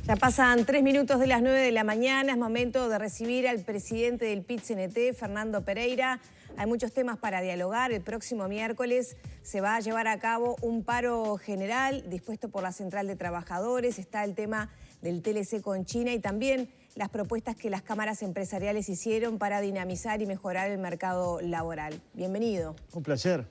Ya pasan 3 minutos de las 9 de la mañana, es momento de recibir al presidente del PIT-CNT, Fernando Pereira. Hay muchos temas para dialogar. El próximo miércoles se va a llevar a cabo un paro general dispuesto por la Central de Trabajadores. Está el tema del TLC con China y también las propuestas que las cámaras empresariales hicieron para dinamizar y mejorar el mercado laboral. Bienvenido. Un placer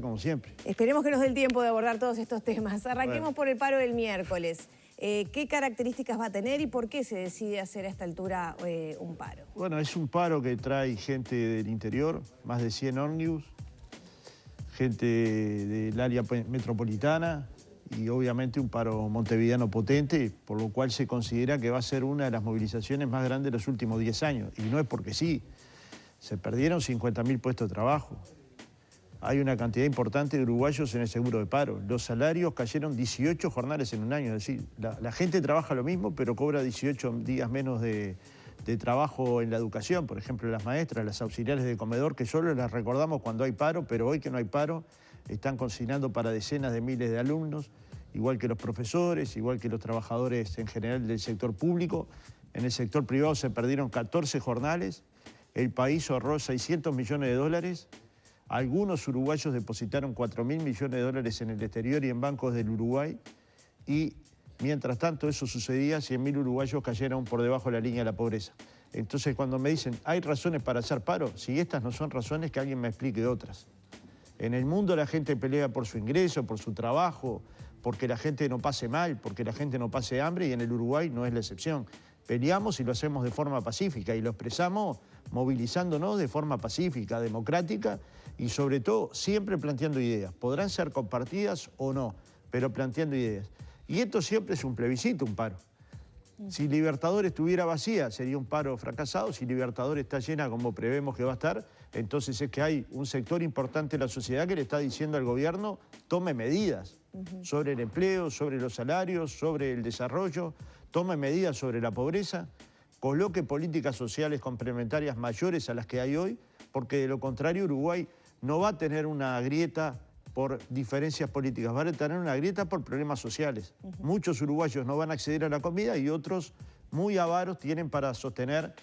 como siempre. Esperemos que nos dé el tiempo de abordar todos estos temas. Arranquemos por el paro del miércoles. ¿Qué características va a tener y por qué se decide hacer a esta altura un paro? Bueno, es un paro que trae gente del interior, más de 100 ómnibus, gente del área metropolitana y obviamente un paro montevideano potente, por lo cual se considera que va a ser una de las movilizaciones más grandes de los últimos 10 años. Y no es porque sí, se perdieron 50.000 puestos de trabajo. Hay una cantidad importante de uruguayos en el seguro de paro. Los salarios cayeron 18 jornales en un año. Es decir, la gente trabaja lo mismo, pero cobra 18 días menos de trabajo en la educación. Por ejemplo, las maestras, las auxiliares de comedor, que solo las recordamos cuando hay paro, pero hoy que no hay paro, están consignando para decenas de miles de alumnos, igual que los profesores, igual que los trabajadores en general del sector público. En el sector privado se perdieron 14 jornales. El país ahorró 600 millones de dólares. Algunos uruguayos depositaron 4.000 millones de dólares en el exterior y en bancos del Uruguay. Y mientras tanto eso sucedía, 100.000 uruguayos cayeron por debajo de la línea de la pobreza. Entonces cuando me dicen, ¿hay razones para hacer paro? Si estas no son razones, que alguien me explique otras. En el mundo la gente pelea por su ingreso, por su trabajo, porque la gente no pase mal, porque la gente no pase hambre, y en el Uruguay no es la excepción. Peleamos y lo hacemos de forma pacífica y lo expresamos movilizándonos de forma pacífica, democrática y sobre todo siempre planteando ideas. Podrán ser compartidas o no, pero planteando ideas. Y esto siempre es un plebiscito, un paro. Si Libertador estuviera vacía, sería un paro fracasado. Si Libertador está llena, como prevemos que va a estar, entonces es que hay un sector importante de la sociedad que le está diciendo al gobierno, tome medidas sobre el empleo, sobre los salarios, sobre el desarrollo, tome medidas sobre la pobreza, coloque políticas sociales complementarias mayores a las que hay hoy, porque de lo contrario Uruguay no va a tener una grieta por diferencias políticas, va a tener una grieta por problemas sociales. Muchos uruguayos no van a acceder a la comida y otros muy avaros tienen para sostener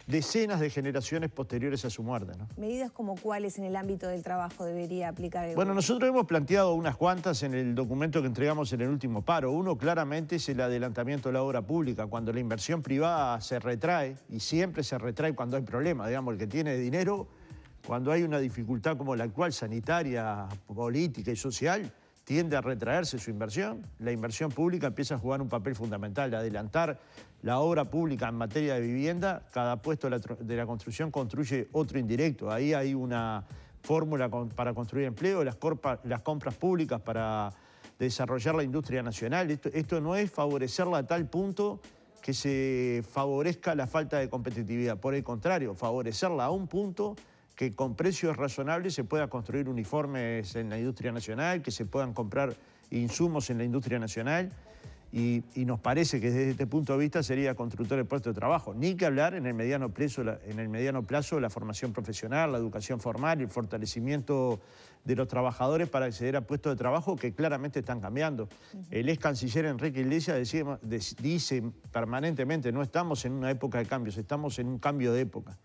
decenas de generaciones posteriores a su muerte, ¿no? ¿Medidas como cuáles en el ámbito del trabajo debería aplicar el Bueno, gobierno? nosotros hemos planteado unas cuantas en el documento que entregamos en el último paro. Uno claramente es el adelantamiento de la obra pública, cuando la inversión privada se retrae, y siempre se retrae cuando hay problemas, digamos, el que tiene dinero, cuando hay una dificultad como la actual, sanitaria, política y social, tiende a retraerse su inversión. La inversión pública empieza a jugar un papel fundamental, adelantar la obra pública en materia de vivienda. Cada puesto de la construcción construye otro indirecto. Ahí hay una fórmula para construir empleo, las compras públicas para desarrollar la industria nacional. Esto no es favorecerla a tal punto que se favorezca la falta de competitividad. Por el contrario, favorecerla a un punto que con precios razonables se pueda construir uniformes en la industria nacional, que se puedan comprar insumos en la industria nacional, y nos parece que desde este punto de vista sería constructor de puestos de trabajo. Ni que hablar en el mediano plazo la formación profesional, la educación formal, el fortalecimiento de los trabajadores para acceder a puestos de trabajo que claramente están cambiando. El ex canciller Enrique Iglesias dice permanentemente, no estamos en una época de cambios, estamos en un cambio de época.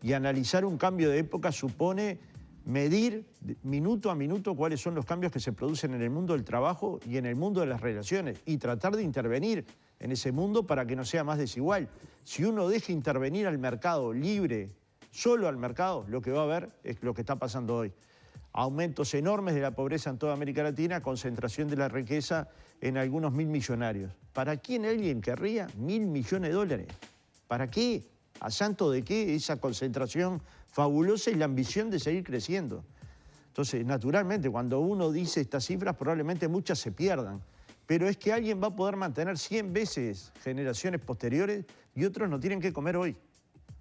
Y analizar un cambio de época supone medir minuto a minuto cuáles son los cambios que se producen en el mundo del trabajo y en el mundo de las relaciones y tratar de intervenir en ese mundo para que no sea más desigual. Si uno deja intervenir al mercado libre, solo al mercado, lo que va a haber es lo que está pasando hoy. Aumentos enormes de la pobreza en toda América Latina, concentración de la riqueza en algunos 1.000 millonarios. ¿Para quién alguien querría 1.000 millones de dólares? ¿Para qué? ¿A santo de qué esa concentración fabulosa y la ambición de seguir creciendo? Entonces, naturalmente, cuando uno dice estas cifras, probablemente muchas se pierdan. Pero es que alguien va a poder mantener 100 veces generaciones posteriores y otros no tienen que comer hoy.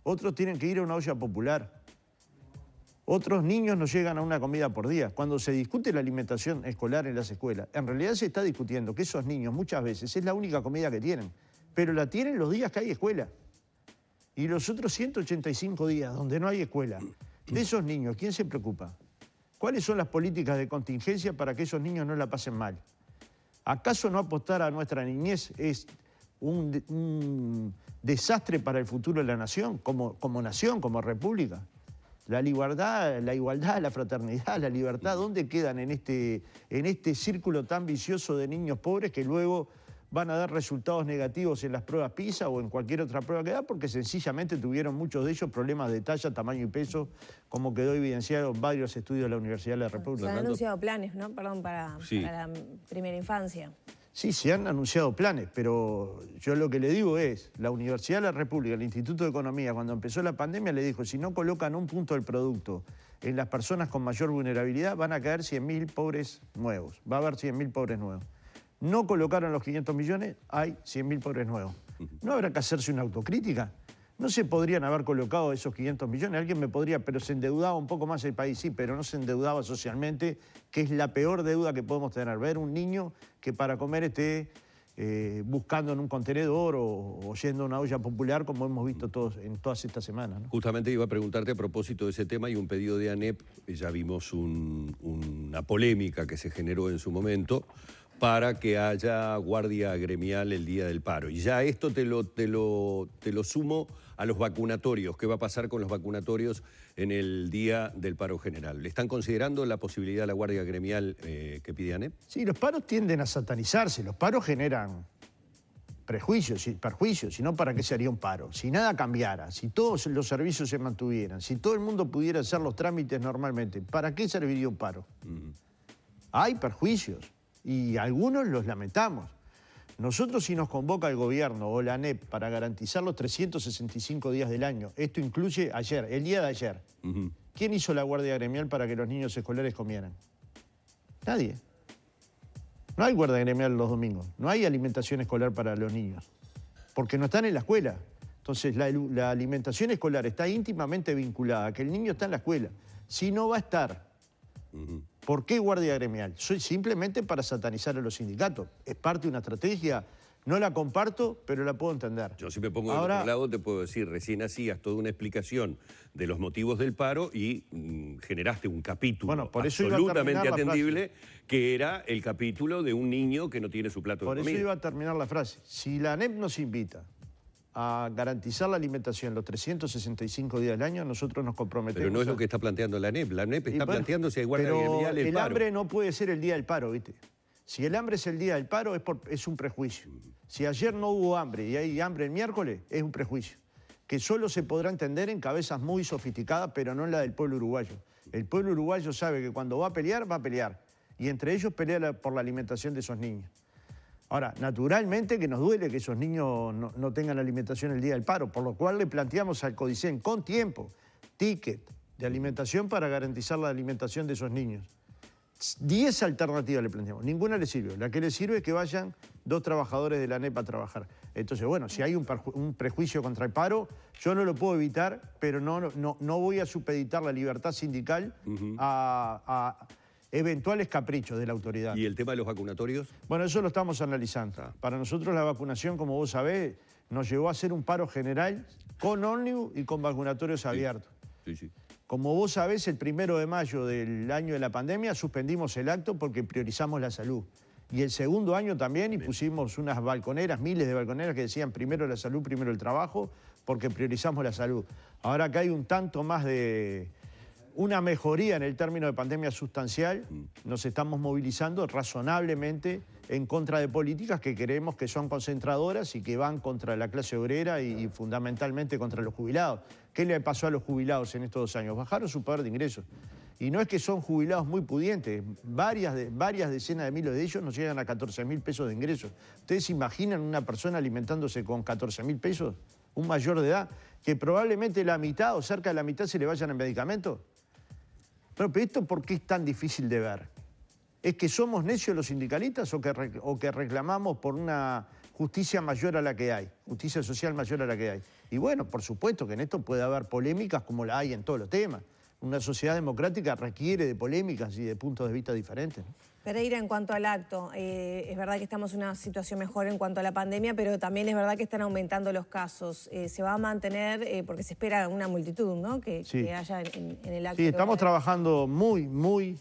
Otros tienen que ir a una olla popular. Otros niños no llegan a una comida por día. Cuando se discute la alimentación escolar en las escuelas, en realidad se está discutiendo que esos niños muchas veces es la única comida que tienen, pero la tienen los días que hay escuela. Y los otros 185 días donde no hay escuela, de esos niños, ¿quién se preocupa? ¿Cuáles son las políticas de contingencia para que esos niños no la pasen mal? ¿Acaso no apostar a nuestra niñez es un desastre para el futuro de la nación, nación, como república? La igualdad, la fraternidad, la libertad, ¿dónde quedan en este círculo tan vicioso de niños pobres que luego van a dar resultados negativos en las pruebas PISA o en cualquier otra prueba que da, porque sencillamente tuvieron muchos de ellos problemas de talla, tamaño y peso, como quedó evidenciado en varios estudios de la Universidad de la República? Se han anunciado planes, ¿no? Perdón, para la primera infancia. Sí, se han anunciado planes, pero yo lo que le digo es, la Universidad de la República, el Instituto de Economía, cuando empezó la pandemia, le dijo, si no colocan un punto del producto en las personas con mayor vulnerabilidad, van a caer 100.000 pobres nuevos, va a haber 100.000 pobres nuevos. No colocaron los 500 millones, hay 100.000 pobres nuevos. ¿No habrá que hacerse una autocrítica? ¿No se podrían haber colocado esos 500 millones? Alguien me podría, pero se endeudaba un poco más el país, sí, pero no se endeudaba socialmente, que es la peor deuda que podemos tener. Ver un niño que para comer esté buscando en un contenedor o yendo a una olla popular, como hemos visto todos en todas estas semanas, ¿no? Justamente iba a preguntarte a propósito de ese tema y un pedido de ANEP, ya vimos una polémica que se generó en su momento, para que haya guardia gremial el día del paro. Y ya esto te lo sumo a los vacunatorios. ¿Qué va a pasar con los vacunatorios en el día del paro general? ¿Le están considerando la posibilidad de la guardia gremial que pide ANEP? Sí, los paros tienden a satanizarse. Los paros generan prejuicios y perjuicios. Si no, ¿para qué se haría un paro? Si nada cambiara, si todos los servicios se mantuvieran, si todo el mundo pudiera hacer los trámites normalmente, ¿para qué serviría un paro? Hay perjuicios. Y algunos los lamentamos. Nosotros, si nos convoca el gobierno o la ANEP para garantizar los 365 días del año, esto incluye ayer, el día de ayer. ¿Quién hizo la guardia gremial para que los niños escolares comieran? Nadie. No hay guardia gremial los domingos, no hay alimentación escolar para los niños, porque no están en la escuela. Entonces, la alimentación escolar está íntimamente vinculada a que el niño está en la escuela. Si no va a estar, ¿por qué guardia gremial? Simplemente para satanizar a los sindicatos. Es parte de una estrategia, no la comparto, pero la puedo entender. Yo si me pongo del otro lado te puedo decir, recién hacías toda una explicación de los motivos del paro y generaste un capítulo por eso absolutamente atendible, que era el capítulo de un niño que no tiene su plato de comida. Por eso iba a terminar la frase. Si la ANEP nos invita a garantizar la alimentación los 365 días del año, nosotros nos comprometemos. Pero no es lo que está planteando la ANEP. La ANEP está planteando si hay guardia gremial el paro. Hambre no puede ser el día del paro, ¿viste? Si el hambre es el día del paro, es un prejuicio. Si ayer no hubo hambre y hay hambre el miércoles, es un prejuicio. Que solo se podrá entender en cabezas muy sofisticadas, pero no en la del pueblo uruguayo. El pueblo uruguayo sabe que cuando va a pelear, va a pelear. Y entre ellos pelea por la alimentación de esos niños. Ahora, naturalmente que nos duele que esos niños no tengan alimentación el día del paro, por lo cual le planteamos al CODICEN con tiempo, ticket de alimentación para garantizar la alimentación de esos niños. 10 alternativas le planteamos, ninguna le sirve. La que le sirve es que vayan 2 trabajadores de la ANEP a trabajar. Entonces, bueno, si hay un prejuicio contra el paro, yo no lo puedo evitar, pero no voy a supeditar la libertad sindical a eventuales caprichos de la autoridad. ¿Y el tema de los vacunatorios? Bueno, eso lo estamos analizando. Para nosotros la vacunación, como vos sabés, nos llevó a hacer un paro general con ómnibus y con vacunatorios abiertos. Sí. Como vos sabés, el 1 de mayo del año de la pandemia suspendimos el acto porque priorizamos la salud. Y el segundo año también, y pusimos unas balconeras, miles de balconeras que decían primero la salud, primero el trabajo, porque priorizamos la salud. Ahora que hay un tanto más de una mejoría en el término de pandemia sustancial, nos estamos movilizando razonablemente en contra de políticas que creemos que son concentradoras y que van contra la clase obrera y fundamentalmente contra los jubilados. ¿Qué le pasó a los jubilados en estos 2 años? Bajaron su poder de ingresos. Y no es que son jubilados muy pudientes, varias decenas de miles de ellos nos llegan a 14.000 pesos de ingresos. ¿Ustedes se imaginan una persona alimentándose con 14.000 pesos? Un mayor de edad, que probablemente la mitad o cerca de la mitad se le vayan en medicamentos. Pero ¿esto por qué es tan difícil de ver? ¿Es que somos necios los sindicalistas o que reclamamos por una justicia mayor a la que hay, justicia social mayor a la que hay? Y bueno, por supuesto que en esto puede haber polémicas como la hay en todos los temas. Una sociedad democrática requiere de polémicas y de puntos de vista diferentes, ¿no? Pereira, en cuanto al acto, es verdad que estamos en una situación mejor en cuanto a la pandemia, pero también es verdad que están aumentando los casos. ¿Se va a mantener, porque se espera una multitud, ¿no? que haya en el acto? Sí, estamos trabajando muy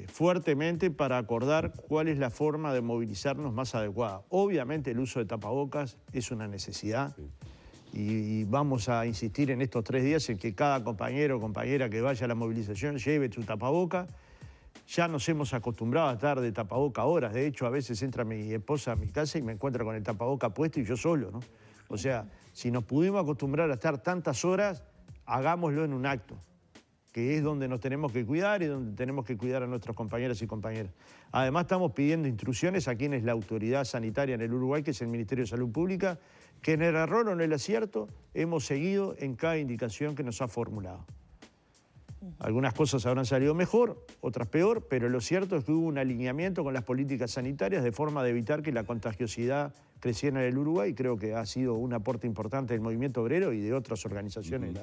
fuertemente para acordar cuál es la forma de movilizarnos más adecuada. Obviamente el uso de tapabocas es una necesidad y vamos a insistir en estos 3 días en que cada compañero o compañera que vaya a la movilización lleve su tapaboca. Ya nos hemos acostumbrado a estar de tapaboca horas. De hecho, a veces entra mi esposa a mi casa y me encuentra con el tapaboca puesto y yo solo, ¿no? O sea, si nos pudimos acostumbrar a estar tantas horas, hagámoslo en un acto, que es donde nos tenemos que cuidar y donde tenemos que cuidar a nuestros compañeras y compañeras. Además, estamos pidiendo instrucciones a quien es la autoridad sanitaria en el Uruguay, que es el Ministerio de Salud Pública, que en el error o en el acierto hemos seguido en cada indicación que nos ha formulado. Algunas cosas habrán salido mejor, otras peor, pero lo cierto es que hubo un alineamiento con las políticas sanitarias de forma de evitar que la contagiosidad creciera en el Uruguay, y creo que ha sido un aporte importante del movimiento obrero y de otras organizaciones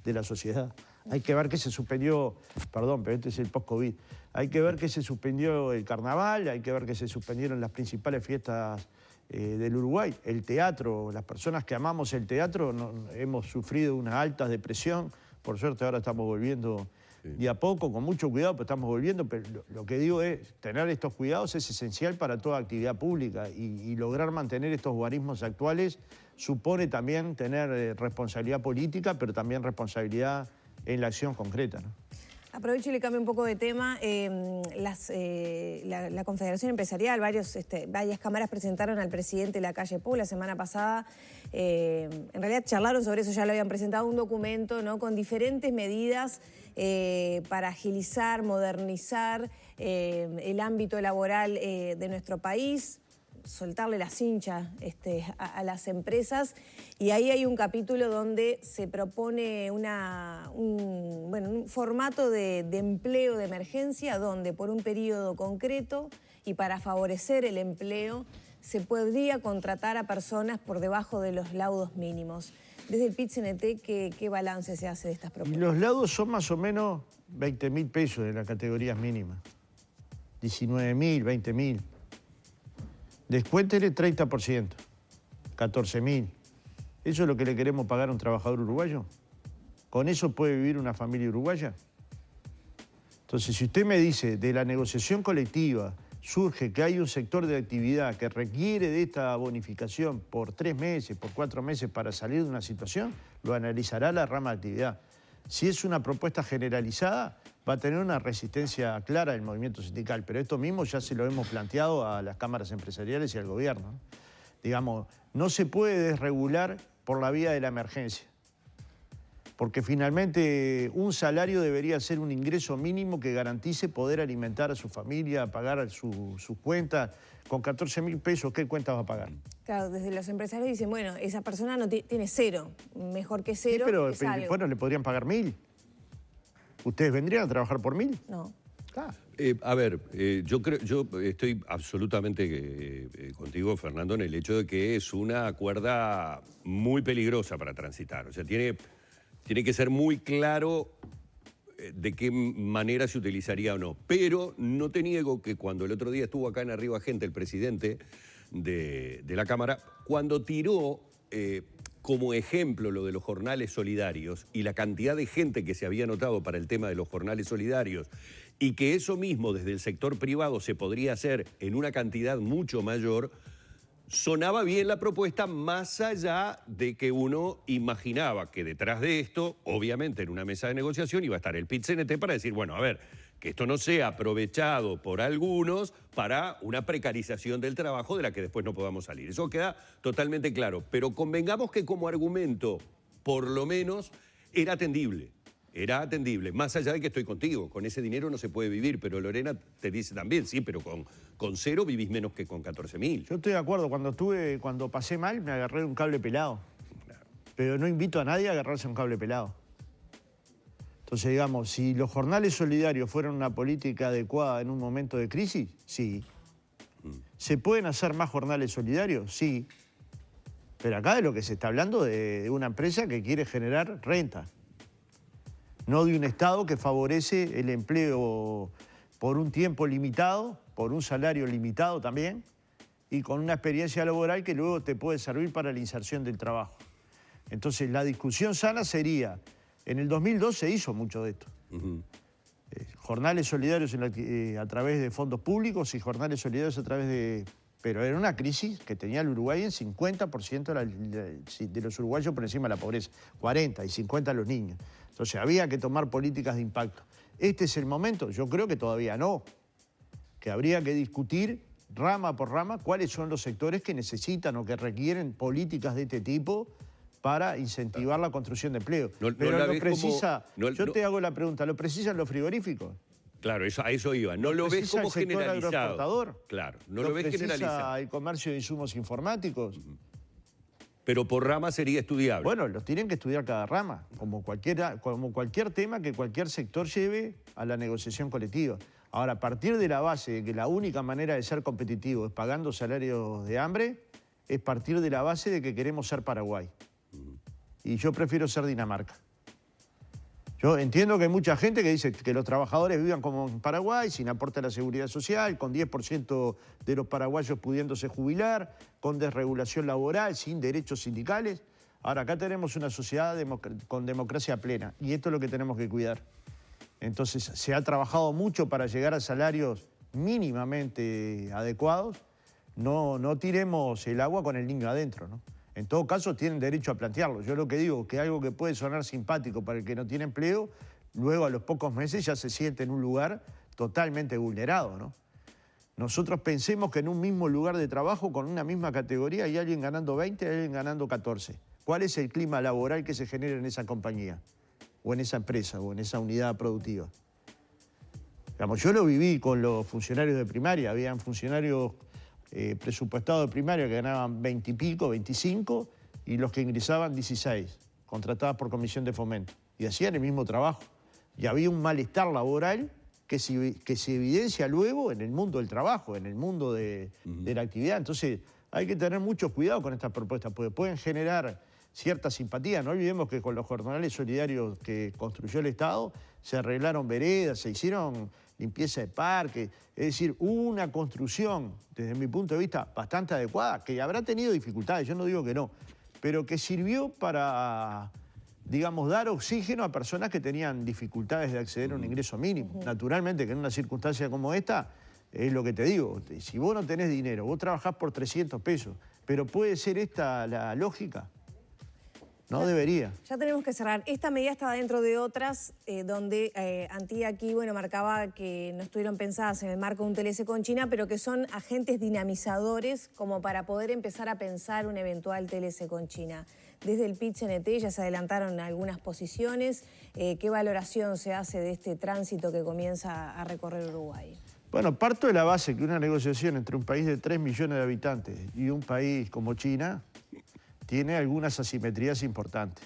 de la sociedad. Hay que ver que se suspendió, perdón, pero este es el post-COVID, hay que ver que se suspendió el carnaval, hay que ver que se suspendieron las principales fiestas del Uruguay. El teatro, las personas que amamos el teatro, hemos sufrido una alta depresión. Por suerte ahora estamos volviendo de a poco, con mucho cuidado, pero estamos volviendo. Pero lo que digo es, tener estos cuidados es esencial para toda actividad pública y lograr mantener estos guarismos actuales supone también tener responsabilidad política, pero también responsabilidad en la acción concreta, ¿no? Aprovecho y le cambio un poco de tema. La Confederación Empresarial, varias cámaras presentaron al presidente Lacalle Pou la semana pasada. En realidad charlaron sobre eso, ya lo habían presentado, un documento, ¿no?, con diferentes medidas para agilizar, modernizar el ámbito laboral de nuestro país, soltarle la cincha a las empresas, y ahí hay un capítulo donde se propone un formato de empleo de emergencia donde por un periodo concreto y para favorecer el empleo se podría contratar a personas por debajo de los laudos mínimos. Desde el PIT-CNT, ¿qué balance se hace de estas propuestas? Y los laudos son más o menos 20.000 pesos de las categorías mínimas, 19.000, 20.000. Descuéntele 30%, 14.000. ¿Eso es lo que le queremos pagar a un trabajador uruguayo? ¿Con eso puede vivir una familia uruguaya? Entonces, si usted me dice, de la negociación colectiva surge que hay un sector de actividad que requiere de esta bonificación por 3 meses, por 4 meses para salir de una situación, lo analizará la rama de actividad. Si es una propuesta generalizada, va a tener una resistencia clara del movimiento sindical, pero esto mismo ya se lo hemos planteado a las cámaras empresariales y al gobierno. Digamos, no se puede desregular por la vía de la emergencia, porque finalmente un salario debería ser un ingreso mínimo que garantice poder alimentar a su familia, pagar sus cuentas. Con 14.000 pesos, ¿qué cuentas va a pagar? Claro, desde los empresarios dicen, bueno, esa persona no tiene 0, mejor que 0 sí, pero es algo. Bueno, le podrían pagar 1.000. ¿Ustedes vendrían a trabajar por 1.000? No. Yo estoy absolutamente contigo, Fernando, en el hecho de que es una cuerda muy peligrosa para transitar. O sea, tiene que ser muy claro de qué manera se utilizaría o no. Pero no te niego que cuando el otro día estuvo acá en Arriba Gente, el presidente de la Cámara, cuando tiró como ejemplo lo de los jornales solidarios y la cantidad de gente que se había anotado para el tema de los jornales solidarios y que eso mismo desde el sector privado se podría hacer en una cantidad mucho mayor, sonaba bien la propuesta, más allá de que uno imaginaba que detrás de esto, obviamente en una mesa de negociación, iba a estar el PIT-CNT para decir, bueno, a ver, que esto no sea aprovechado por algunos para una precarización del trabajo de la que después no podamos salir. Eso queda totalmente claro, pero convengamos que como argumento, por lo menos, era atendible. Era atendible, más allá de que estoy contigo, con ese dinero no se puede vivir, pero Lorena te dice también, sí, pero con 0 vivís menos que con 14.000. Yo estoy de acuerdo, cuando pasé mal me agarré un cable pelado, claro. Pero no invito a nadie a agarrarse un cable pelado. Entonces, digamos, si los jornales solidarios fueran una política adecuada en un momento de crisis, sí. ¿Se pueden hacer más jornales solidarios? Sí. Pero acá de lo que se está hablando de una empresa que quiere generar renta. No de un Estado que favorece el empleo por un tiempo limitado, por un salario limitado también, y con una experiencia laboral que luego te puede servir para la inserción del trabajo. Entonces, la discusión sana sería, en el 2002 se hizo mucho de esto. jornales solidarios a través de fondos públicos y jornales solidarios a través de... Pero era una crisis que tenía el Uruguay en 50% de los uruguayos por encima de la pobreza, 40 y 50 los niños. Entonces había que tomar políticas de impacto. ¿Este es el momento? Yo creo que todavía no. Que habría que discutir rama por rama cuáles son los sectores que necesitan o que requieren políticas de este tipo para incentivar la construcción de empleo. Pero lo precisa, te hago la pregunta, ¿lo precisan los frigoríficos? Claro, a eso iba. No lo ves como generalizado. Claro, no lo ves generalizado. ¿El comercio de insumos informáticos? Pero por rama sería estudiable. Bueno, los tienen que estudiar cada rama, como cualquier tema que cualquier sector lleve a la negociación colectiva. Ahora, a partir de la base de que la única manera de ser competitivo es pagando salarios de hambre, es partir de la base de que queremos ser Paraguay. Y yo prefiero ser Dinamarca. Yo entiendo que hay mucha gente que dice que los trabajadores vivan como en Paraguay, sin aporte a la seguridad social, con 10% de los paraguayos pudiéndose jubilar, con desregulación laboral, sin derechos sindicales. Ahora, acá tenemos una sociedad con democracia plena y esto es lo que tenemos que cuidar. Entonces, se ha trabajado mucho para llegar a salarios mínimamente adecuados. No tiremos el agua con el niño adentro, ¿no? En todo caso, tienen derecho a plantearlo. Yo lo que digo, que algo que puede sonar simpático para el que no tiene empleo, luego a los pocos meses ya se siente en un lugar totalmente vulnerado, ¿no? Nosotros pensemos que en un mismo lugar de trabajo, con una misma categoría, hay alguien ganando 20 y alguien ganando 14. ¿Cuál es el clima laboral que se genera en esa compañía? O en esa empresa, o en esa unidad productiva. Digamos, yo lo viví con los funcionarios de primaria. Habían funcionarios presupuestados de primaria que ganaban 20 y pico, 25, y los que ingresaban 16, contratadas por comisión de fomento. Y hacían el mismo trabajo. Y había un malestar laboral que se evidencia luego en el mundo del trabajo, en el mundo de la actividad. Entonces hay que tener mucho cuidado con estas propuestas, porque pueden generar cierta simpatía. No olvidemos que con los jornales solidarios que construyó el Estado se arreglaron veredas, se hicieron limpieza de parques, es decir, hubo una construcción, desde mi punto de vista, bastante adecuada, que habrá tenido dificultades, yo no digo que no, pero que sirvió para, digamos, dar oxígeno a personas que tenían dificultades de acceder a un ingreso mínimo. Naturalmente que en una circunstancia como esta, es lo que te digo, si vos no tenés dinero, vos trabajás por 300 pesos, pero ¿puede ser esta la lógica? No debería. Ya tenemos que cerrar. Esta medida está dentro de otras donde Antía aquí, bueno, marcaba que no estuvieron pensadas en el marco de un TLC con China, pero que son agentes dinamizadores como para poder empezar a pensar un eventual TLC con China. Desde el PIT-CNT ya se adelantaron algunas posiciones. ¿Qué valoración se hace de este tránsito que comienza a recorrer Uruguay? Bueno, parto de la base que una negociación entre un país de 3 millones de habitantes y un país como China tiene algunas asimetrías importantes,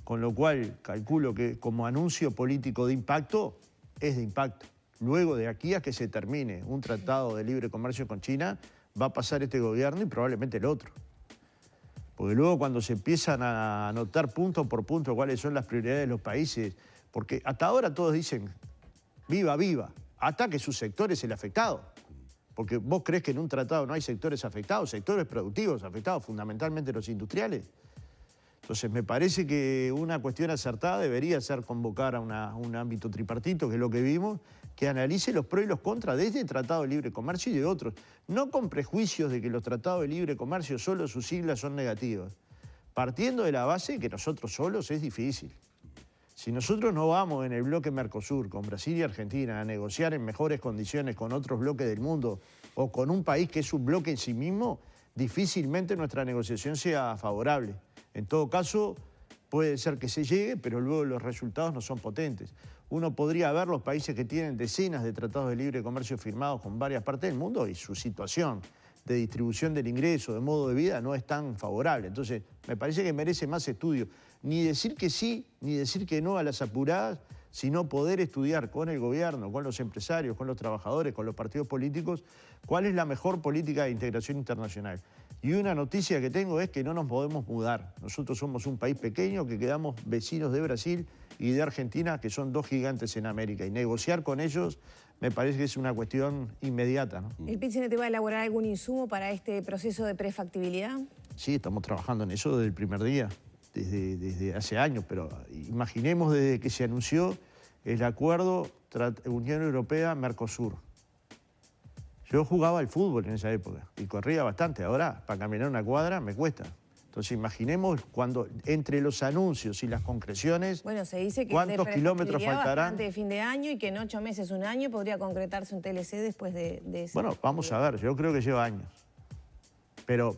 con lo cual calculo que como anuncio político de impacto, es de impacto. Luego de aquí a que se termine un tratado de libre comercio con China, va a pasar este gobierno y probablemente el otro. Porque luego cuando se empiezan a anotar punto por punto cuáles son las prioridades de los países, porque hasta ahora todos dicen, viva, viva, hasta que su sector es el afectado. Porque vos crees que en un tratado no hay sectores afectados, sectores productivos afectados, fundamentalmente los industriales. Entonces me parece que una cuestión acertada debería ser convocar a un ámbito tripartito, que es lo que vimos, que analice los pros y los contras de este Tratado de Libre Comercio y de otros. No con prejuicios de que los tratados de libre comercio solo sus siglas son negativas. Partiendo de la base que nosotros solos es difícil. Si nosotros no vamos en el bloque Mercosur con Brasil y Argentina a negociar en mejores condiciones con otros bloques del mundo o con un país que es un bloque en sí mismo, difícilmente nuestra negociación sea favorable. En todo caso, puede ser que se llegue, pero luego los resultados no son potentes. Uno podría ver los países que tienen decenas de tratados de libre comercio firmados con varias partes del mundo y su situación de distribución del ingreso, de modo de vida, no es tan favorable. Entonces, me parece que merece más estudio. Ni decir que sí, ni decir que no a las apuradas, sino poder estudiar con el gobierno, con los empresarios, con los trabajadores, con los partidos políticos, cuál es la mejor política de integración internacional. Y una noticia que tengo es que no nos podemos mudar. Nosotros somos un país pequeño que quedamos vecinos de Brasil y de Argentina, que son dos gigantes en América. Y negociar con ellos me parece que es una cuestión inmediata, ¿no? ¿El PIT-CNT va a elaborar algún insumo para este proceso de prefactibilidad? Sí, estamos trabajando en eso desde el primer día, desde hace años, pero imaginemos desde que se anunció el acuerdo Unión Europea, Mercosur. Yo jugaba al fútbol en esa época y corría bastante. Ahora, para caminar una cuadra me cuesta. Entonces, imaginemos cuando entre los anuncios y las concreciones, bueno, se dice que ¿cuántos kilómetros faltarán? De fin de año y que en 8 meses, un año, podría concretarse un TLC después de ese. Bueno, vamos a ver, yo creo que lleva años. Pero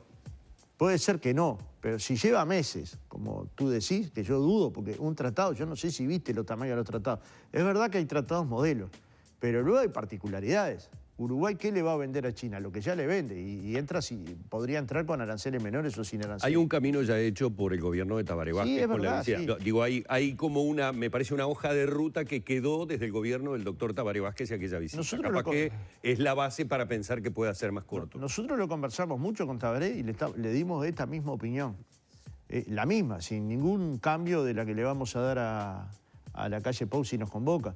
puede ser que no, pero si lleva meses, como tú decís, que yo dudo, porque un tratado, yo no sé si viste los tamaños de los tratados. Es verdad que hay tratados modelos, pero luego hay particularidades. Uruguay, ¿qué le va a vender a China? Lo que ya le vende. Y entra, podría entrar con aranceles menores o sin aranceles. Hay un camino ya hecho por el gobierno de Tabaré Vázquez. Sí, es verdad, sí. Digo, hay como me parece una hoja de ruta que quedó desde el gobierno del doctor Tabaré Vázquez y aquella visita. Capaz que es la base para pensar que pueda ser más corto. Nosotros lo conversamos mucho con Tabaré y le dimos esta misma opinión. La misma, sin ningún cambio de la que le vamos a dar a la calle Pou si nos convoca.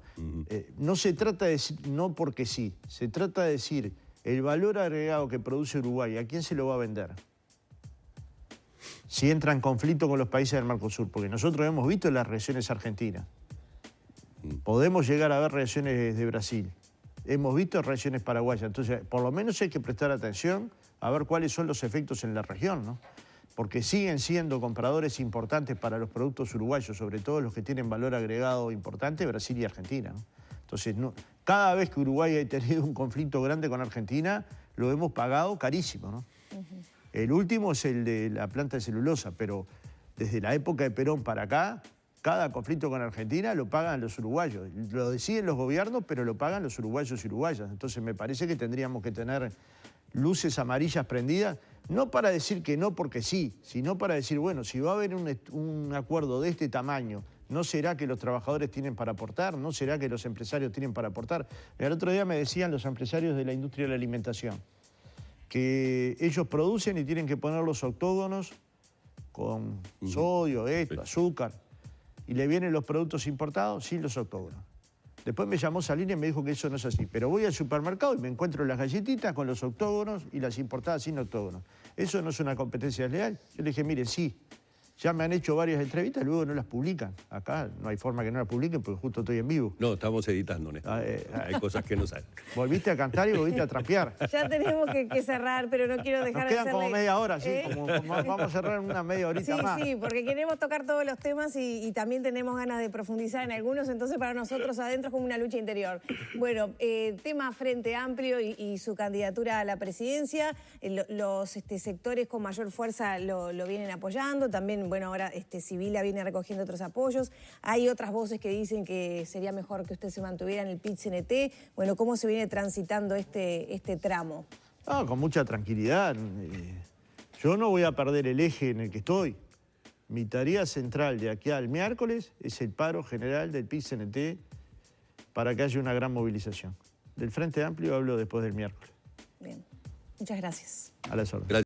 No se trata de decir no porque sí, se trata de decir el valor agregado que produce Uruguay, ¿a quién se lo va a vender? Si entra en conflicto con los países del Mercosur, porque nosotros hemos visto las reacciones argentinas. Podemos llegar a ver reacciones de Brasil. Hemos visto reacciones paraguayas. Entonces, por lo menos hay que prestar atención a ver cuáles son los efectos en la región, ¿no? Porque siguen siendo compradores importantes para los productos uruguayos, sobre todo los que tienen valor agregado importante, Brasil y Argentina, ¿no? Entonces, cada vez que Uruguay ha tenido un conflicto grande con Argentina, lo hemos pagado carísimo, ¿no? El último es el de la planta de celulosa, pero desde la época de Perón para acá, cada conflicto con Argentina lo pagan los uruguayos. Lo deciden los gobiernos, pero lo pagan los uruguayos y uruguayas. Entonces, me parece que tendríamos que tener luces amarillas prendidas, no para decir que no porque sí, sino para decir, bueno, si va a haber un acuerdo de este tamaño, ¿no será que los trabajadores tienen para aportar? ¿No será que los empresarios tienen para aportar? El otro día me decían los empresarios de la industria de la alimentación que ellos producen y tienen que poner los octógonos con sodio, azúcar, y le vienen los productos importados sin los octógonos. Después me llamó Salina y me dijo que eso no es así. Pero voy al supermercado y me encuentro las galletitas con los octógonos y las importadas sin octógonos. ¿Eso no es una competencia desleal? Yo le dije, mire, sí. Ya me han hecho varias entrevistas, luego no las publican. Acá no hay forma que no las publiquen porque justo estoy en vivo. No, estamos editando, Néstor. Hay cosas que no salen. Volviste a cantar y volviste a trapear. Ya tenemos que cerrar, pero no quiero dejar de Nos quedan como media hora, sí. Como vamos a cerrar en una media horita más. Sí, porque queremos tocar todos los temas y también tenemos ganas de profundizar en algunos, entonces para nosotros adentro es como una lucha interior. Bueno, tema Frente Amplio y su candidatura a la presidencia, los sectores con mayor fuerza lo vienen apoyando, también, bueno, ahora Sibila viene recogiendo otros apoyos. Hay otras voces que dicen que sería mejor que usted se mantuviera en el PIT-CNT. Bueno, ¿cómo se viene transitando este tramo? Con mucha tranquilidad. Yo no voy a perder el eje en el que estoy. Mi tarea central de aquí al miércoles es el paro general del PIT-CNT para que haya una gran movilización. Del Frente Amplio hablo después del miércoles. Bien. Muchas gracias. A las órdenes. Gracias.